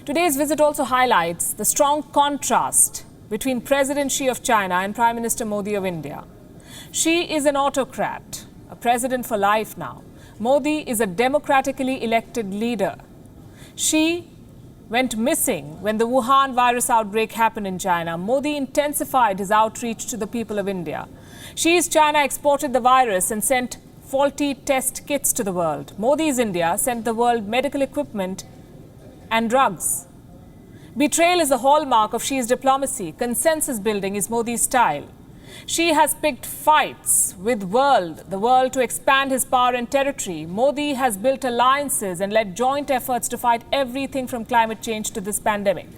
Today's visit also highlights the strong contrast between President Xi of China and Prime Minister Modi of India. Xi is an autocrat, a president for life now. Modi is a democratically elected leader. Xi went missing when the Wuhan virus outbreak happened in China. Modi intensified his outreach to the people of India. Xi's China exported the virus and sent faulty test kits to the world. Modi's India sent the world medical equipment and drugs. Betrayal is the hallmark of Xi's diplomacy. Consensus building is Modi's style. Xi has picked fights with the world to expand his power and territory. Modi has built alliances and led joint efforts to fight everything from climate change to this pandemic.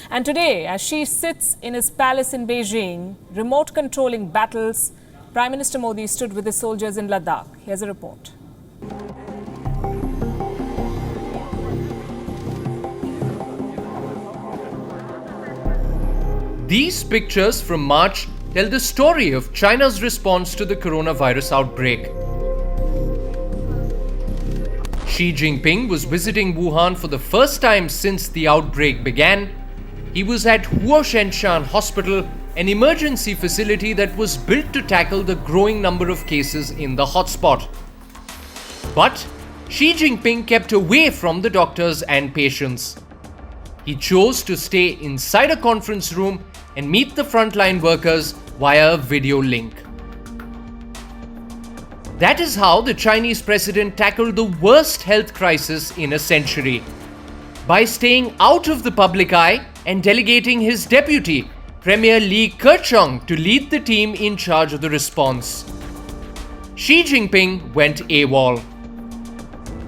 And today, as Xi sits in his palace in Beijing, remote controlling battles, Prime Minister Modi stood with his soldiers in Ladakh. Here's a report. These pictures from March tell the story of China's response to the coronavirus outbreak. Xi Jinping was visiting Wuhan for the first time since the outbreak began. He was at Huoshenshan Hospital, an emergency facility that was built to tackle the growing number of cases in the hotspot. But Xi Jinping kept away from the doctors and patients. He chose to stay inside a conference room and meet the frontline workers via a video link. That is how the Chinese president tackled the worst health crisis in a century, by staying out of the public eye and delegating his deputy, Premier Li Keqiang, to lead the team in charge of the response. Xi Jinping went AWOL.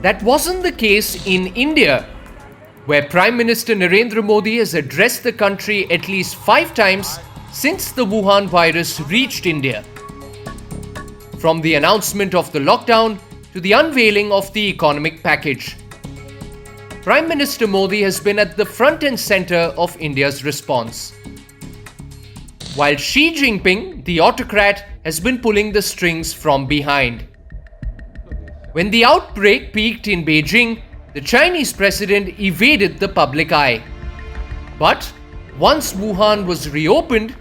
That wasn't the case in India, where Prime Minister Narendra Modi has addressed the country at least 5 times since the Wuhan virus reached India. From the announcement of the lockdown to the unveiling of the economic package, Prime Minister Modi has been at the front and center of India's response, while Xi Jinping, the autocrat, has been pulling the strings from behind. When the outbreak peaked in Beijing, the Chinese president evaded the public eye. But once Wuhan was reopened,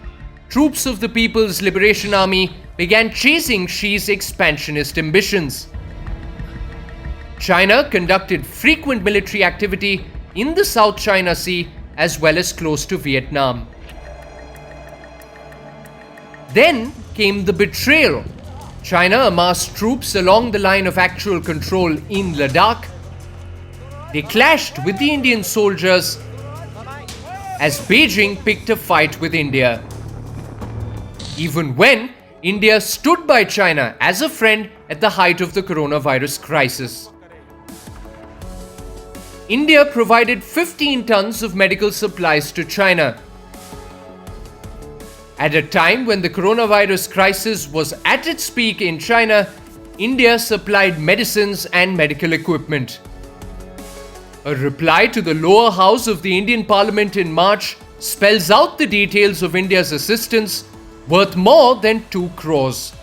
troops of the People's Liberation Army began chasing Xi's expansionist ambitions. China conducted frequent military activity in the South China Sea as well as close to Vietnam. Then came the betrayal. China amassed troops along the line of actual control in Ladakh. They clashed with the Indian soldiers as Beijing picked a fight with India. Even when India stood by China as a friend at the height of the coronavirus crisis. India provided 15 tons of medical supplies to China. At a time when the coronavirus crisis was at its peak in China, India supplied medicines and medical equipment. A reply to the lower house of the Indian Parliament in March spells out the details of India's assistance, worth more than 2 crores.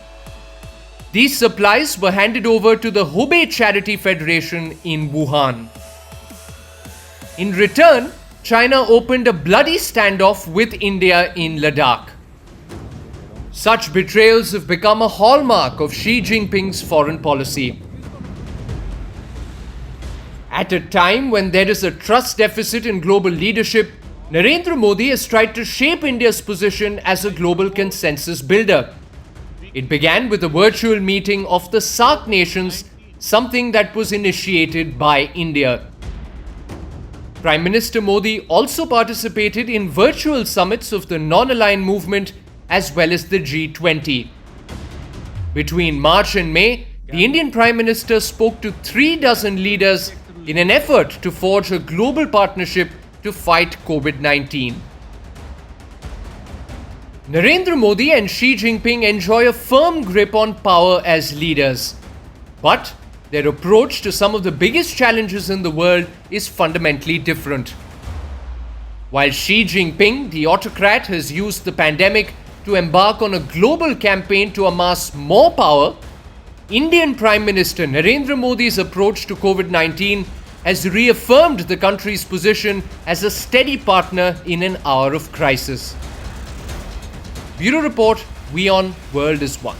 These supplies were handed over to the Hubei Charity Federation in Wuhan. In return, China opened a bloody standoff with India in Ladakh. Such betrayals have become a hallmark of Xi Jinping's foreign policy. At a time when there is a trust deficit in global leadership, Narendra Modi has tried to shape India's position as a global consensus builder. It began with a virtual meeting of the SAARC nations, something that was initiated by India. Prime Minister Modi also participated in virtual summits of the non-aligned movement as well as the G20. Between March and May, the Indian Prime Minister spoke to 36 leaders in an effort to forge a global partnership to fight COVID-19. Narendra Modi and Xi Jinping enjoy a firm grip on power as leaders. But their approach to some of the biggest challenges in the world is fundamentally different. While Xi Jinping, the autocrat, has used the pandemic to embark on a global campaign to amass more power, Indian Prime Minister Narendra Modi's approach to COVID-19 has reaffirmed the country's position as a steady partner in an hour of crisis. Bureau Report, WION World is One.